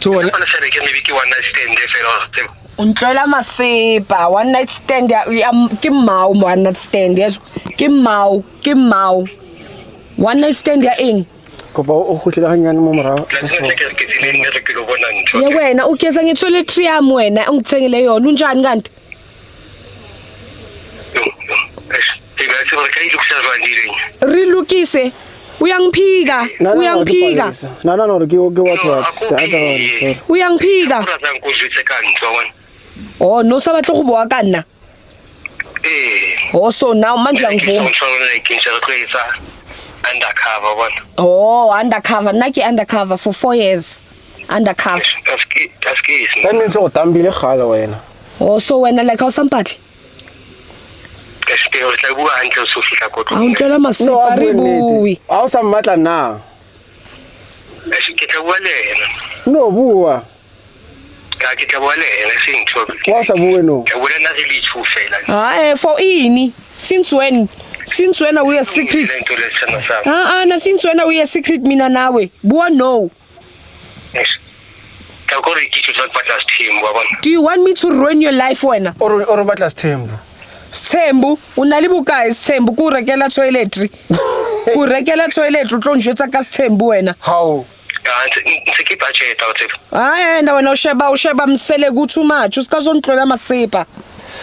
So Ke sele ke maybe ke one night stand fela. Untlola masipa one night stand ke mau one night stand yes ke mau one night stand ya eng kopa o khutlela hanyane mo morao Ke tsile ke lo bona ntho. ye wena ukhetha ngitoilet yami wena ungithengele yona unjani kanti Ke ba ka ilukisa jwandileng. rilukise uyangiphika no ke what the other one sorry uyangiphika Ra tsa nkuzwitse ka ntho wena. oh no sa batla go boa ka nna oh so now manje uyangivuma Ke ntse re etsa undercover bona. oh undercover naki undercover for 4 years undercover that means o tambile khala wena oh so wena like awusampatli Ke tla bua hantle so fihla ko a untlola masipa ribuwi a o sa mmatla na Ke tla bua le yena. no bua Ke tla bua le yena sing trouble. wa sa bue no Ke bua na really two fela. for ini since when we are secret Into le tsena sa. na since when we are secret mina nawe bua no Yes. Ka go re ke tshotsa batla team wa bona. do you want me to ruin your life wena or batla sithembu Sithembu unali bukayi Sithembu ku rekela toiletry ku rekela toilet o tlo njwetsa ka Sithembu wena how Ntse ke budget out of. na wena usheba msele ku too much usikazontlola masipa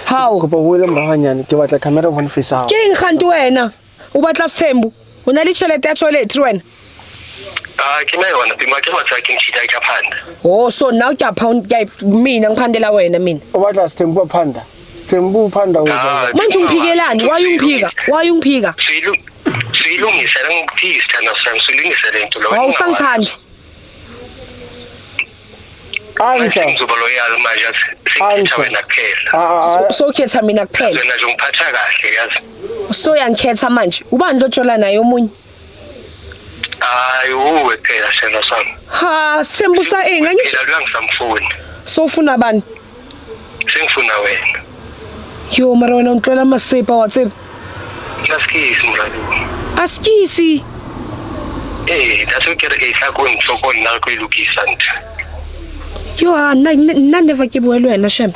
how kopa buele morao hanyane ke batla camera one face out ke eng kganti wena o batla Sithembu unali tšhelete ya toiletry wena Ke na yona bima ke batla ke ntshita ka phanda. oh so now ke mina ngiphandela wena mina o batla sithembu phanda sithembu phanda o manje ungiphikelani wayungiphika Silungisa la ngikuphisa thana sam silungisa lento lo. awusangithandi answer Ngizoba loyal manje sikhetha wena kuphela. so khetha mina kuphela Wena nje ungiphatha kahle yazi. so yangikhetha manje ubani lotshola naye omunye Uwe phela sena sami. ha sembusa angithi Phela lo ngisamfuni. so ufuna bani Sengifuna wena. yo mara wena untlola masipa watsebe Naskisi mradu. askisi That's what ke isa ko nhloko nna ko ilukisa ntho. yo na never ke bua le wena shem